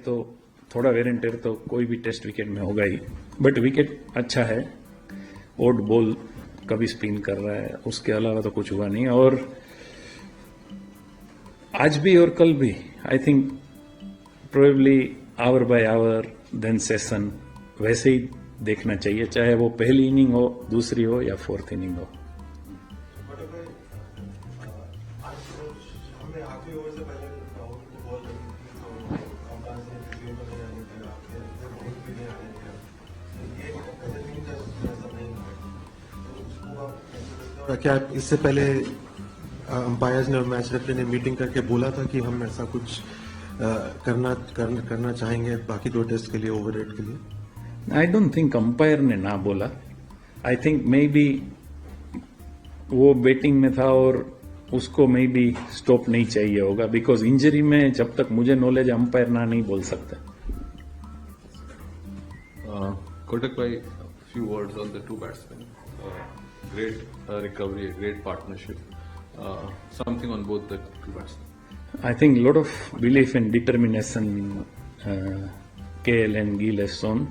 तो थोड़ा where and tear तो कोई भी टेस्ट विकेट में होगा ही, बट विकेट अच्छा है। ओड बॉल कभी स्पिन कर रहा है, उसके अलावा तो कुछ हुआ नहीं। और आज भी और कल भी I think probably hour by hour then session वैसे ही देखना चाहिए, चाहे वो पहली इनिंग हो, दूसरी हो या फोर्थ इनिंग हो। क्या इससे पहले अंपायर्स ने और मैच रेफरी ने मीटिंग करके बोला था कि हम ऐसा कुछ करना चाहेंगे बाकी दो टेस्ट के लिए, ओवर के लिए? आई डोंट थिंक अंपायर ने ना बोला। आई थिंक मे बी वो बैटिंग में था और उसको मे बी स्टॉप नहीं चाहिए होगा, बिकॉज इंजरी में जब तक मुझे नॉलेज अंपायर ना नहीं बोल सकता। Kotak bhai, a few words on the two batsmen. Great recovery, a great partnership. Something on both the two batsmen. I think a lot of belief and determination KL and Gill has shown.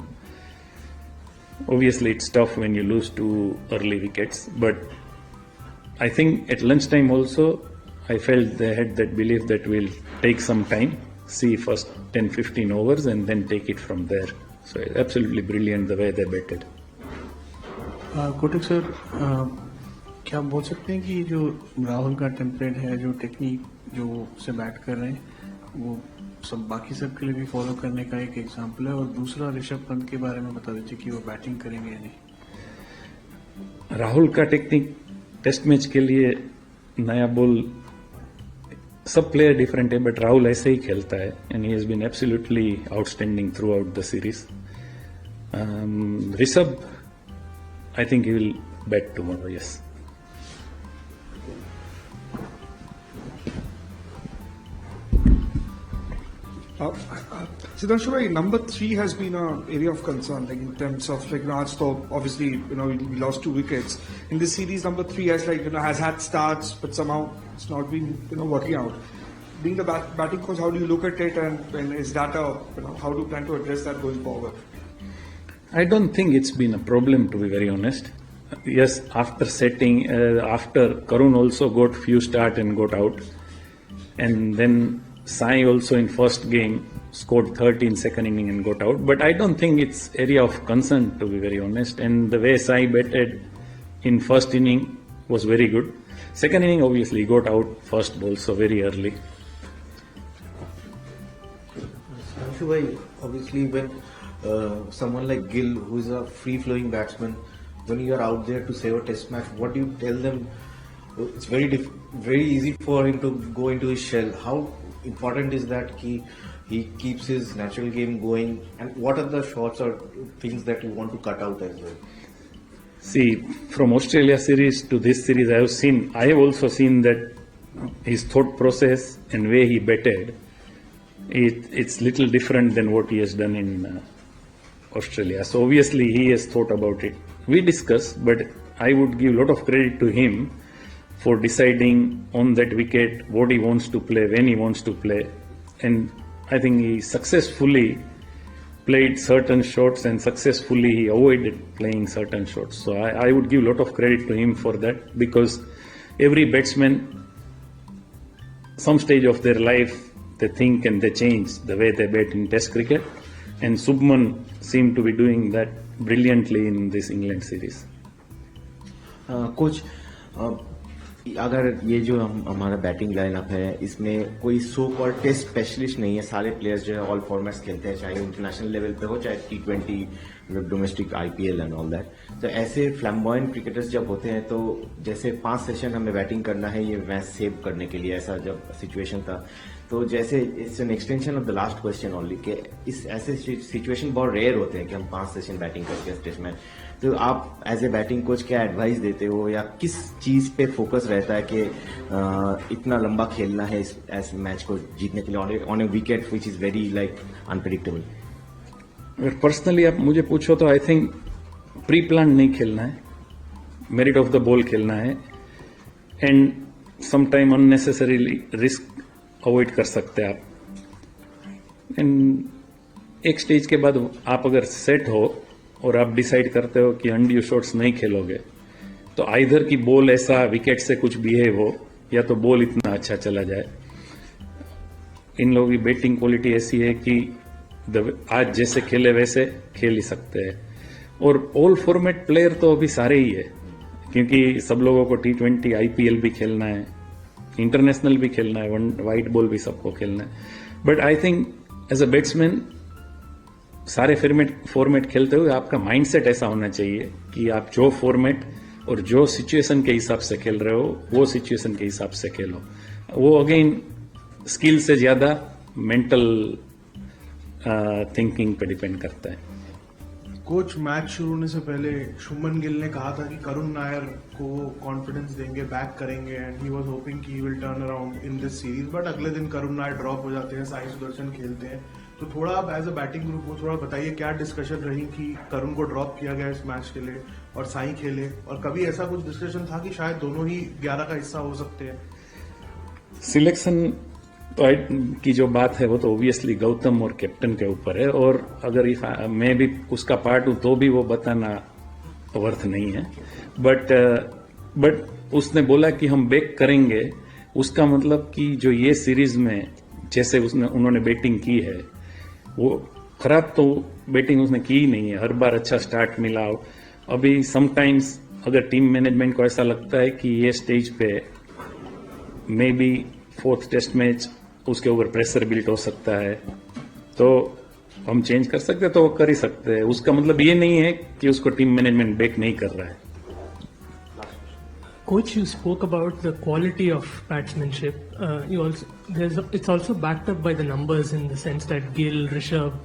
Obviously, it's tough when you lose two early wickets, but I think at lunchtime also, I felt they had that belief that we'll take some time, see first 10-15 overs and then take it from there. So absolutely brilliant the way they batted. Kotak sir, क्या आप बोल सकते हैं कि जो राहुल का temperate है, जो टेक्निक जो से बैट कर रहे हैं, वो सब बाकी सब के लिए भी फॉलो करने का एक एग्जांपल है? और दूसरा, ऋषभ पंत के बारे में बता दीजिए कि वो बैटिंग करेंगे या नहीं। राहुल का टेक्निक टेस्ट मैच के लिए नया बॉल, सब प्लेयर डिफरेंट है, बट राहुल ऐसे ही खेलता है and he has been absolutely outstanding throughout the series. Rishabh, I think he will bat tomorrow, yes. Siddhanshu bhai, number 3 has been an area of concern, like in terms of like Raj. So obviously, we lost 2 wickets in this series. Number 3 has has had starts, but somehow it's not been working out. Being the batting coach, how do you look at it, and is that how do you plan to address that going forward? I don't think it's been a problem, to be very honest. Yes, after setting, after Karun also got few start and got out, and then Sai also in first game scored 30 in second inning and got out. But I don't think it's area of concern, to be very honest. And the way Sai batted in first inning was very good. Second inning, obviously, he got out first ball, so very early. Bhai, obviously, when someone like Gill, who is a free-flowing batsman, when you are out there to save a test match, what do you tell them? It's very easy for him to go into his shell. How important is that he keeps his natural game going, and what are the shots or things that you want to cut out as well? See, from Australia series to this series, I have also seen that his thought process and way he batted, it's little different than what he has done in Australia. So obviously he has thought about it. We discussed, but I would give a lot of credit to him for deciding on that wicket what he wants to play, when he wants to play. And I think he successfully played certain shots and successfully he avoided playing certain shots. So I would give a lot of credit to him for that, because every batsman, some stage of their life, they think and they change the way they bat in Test cricket. And Subman seemed to be doing that brilliantly in this England series. Coach, अगर ये जो हमारा batting lineup है, इसमें कोई सो call test specialist नहीं है, सारे प्लेयर्स जो है ऑल फॉर्मेट्स खेलते हैं, चाहे इंटरनेशनल लेवल पे हो, चाहे T20, domestic IPL and all that. तो ऐसे फ्लैम्बॉयंट क्रिकेटर्स जब होते हैं, तो जैसे 5 सेशन हमें बैटिंग करना है ये मैच सेव करने के लिए, ऐसा जब सिचुएशन था, तो जैसे it's an extension of the last question only कि इस ऐसे सिचुएशन बहुत रेयर होते हैं कि हम 5 सेशन बैटिंग करते हैं टेस्ट मैच। तो आप एज ए बैटिंग कोच क्या एडवाइस देते हो, या किस चीज पे फोकस रहता है कि इतना लंबा खेलना है इस मैच को जीतने के लिए on A wicket which is very like unpredictable? अगर पर्सनली आप मुझे पूछो तो आई थिंक प्री प्लान नहीं खेलना है, मेरिट ऑफ द बॉल खेलना है, and some time unnecessarily risk avoid कर सकते हैं आप। एंड एक स्टेज के बाद आप अगर सेट हो और आप डिसाइड करते हो कि अनड्यू शॉट्स नहीं खेलोगे, तो आइधर की बॉल ऐसा विकेट से कुछ बिहेव हो या तो बॉल इतना अच्छा चला जाए। इन लोगों की बैटिंग क्वालिटी ऐसी है कि आज जैसे खेले वैसे खेल ही सकते हैं। और ऑल फॉर्मेट प्लेयर तो अभी सारे ही है, क्योंकि सब लोगों को T20 IPL भी खेलना है, इंटरनेशनल भी खेलना है, वाइट बॉल भी सबको खेलना है। But I think as a batsman सारे फॉर्मेट खेलते हुए आपका माइंडसेट ऐसा होना चाहिए कि आप जो फॉर्मेट और जो सिचुएशन के हिसाब से खेल रहे हो वो सिचुएशन के हिसाब से खेलो। वो अगेन स्किल से ज्यादा मेंटल थिंकिंग पे डिपेंड करता है। कोच, मैच शुरू होने से पहले शुभमन गिल ने कहा था कि करुण नायर को कॉन्फिडेंस देंगे, बैक करेंगे, एंड ही वाज होपिंग कि he will turn around in this series. But अगले दिन करुण नायर ड्रॉप हो जाते हैं, साई सुदर्शन खेलते हैं। तो थोड़ा आप एज अ बैटिंग ग्रुप को थोड़ा बताइए क्या डिस्कशन रही कि करुण को ड्रॉप किया गया इस मैच के लिए और साई खेले, और कभी ऐसा कुछ डिस्कशन था कि शायद दोनों ही 11 का हिस्सा हो सकते हैं? सिलेक्शन की जो बात है वो तो ऑब्वियसली गौतम और कैप्टन के ऊपर है, और अगर मैं भी उसका पार्ट हूं तो भी वो बताना वर्थ नहीं है। बट उसने बोला कि हम बैक करेंगे, उसका मतलब कि जो ये सीरीज में जैसे उन्होंने बैटिंग की है वो खराब तो बैटिंग उसने की ही नहीं है। हर बार अच्छा स्टार्ट मिला। अभी समटाइम्स अगर टीम मैनेजमेंट को ऐसा लगता है कि ये स्टेज पे may be 4th test match उसके ऊपर प्रेशर बिल्ट हो सकता है तो हम चेंज कर सकते हैं, तो वो कर ही सकते हैं। उसका मतलब ये नहीं है कि उसको टीम मैनेजमेंट बैक नहीं कर रहा है। Coach, you spoke about the quality of batsmanship. It's also backed up by the numbers in the sense that Gill, Rishabh,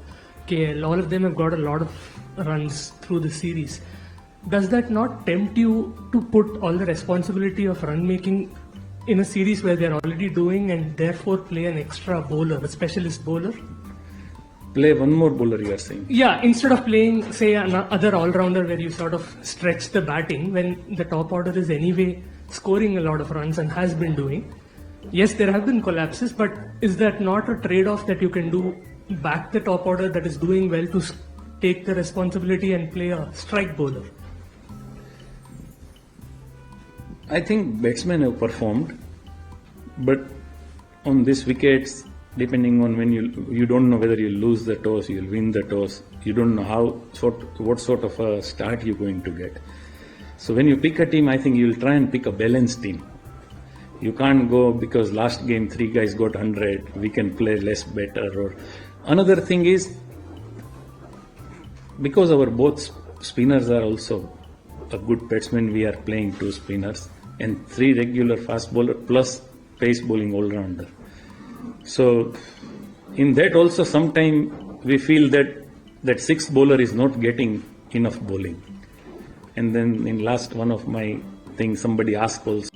KL, all of them have got a lot of runs through the series. Does that not tempt you to put all the responsibility of run making in a series where they're already doing, and therefore play an extra bowler, a specialist bowler? Play one more bowler, you are saying? Yeah, instead of playing, say, another all-rounder where you sort of stretch the batting when the top order is anyway scoring a lot of runs and has been doing. Yes, there have been collapses, but is that not a trade-off that you can do, back the top order that is doing well to take the responsibility and play a strike bowler? I think batsmen have performed, but on these wickets, depending on when you don't know whether you'll lose the toss, you'll win the toss, you don't know what sort of a start you're going to get. So when you pick a team, I think you'll try and pick a balanced team. You can't go because last game 3 guys got 100, we can play less better. Or another thing is, because our both spinners are also a good batsman, we are playing 2 spinners and 3 regular fast bowler plus pace bowling all-rounder. So in that also sometime we feel that 6th bowler is not getting enough bowling. And then in last one of my things somebody asked also,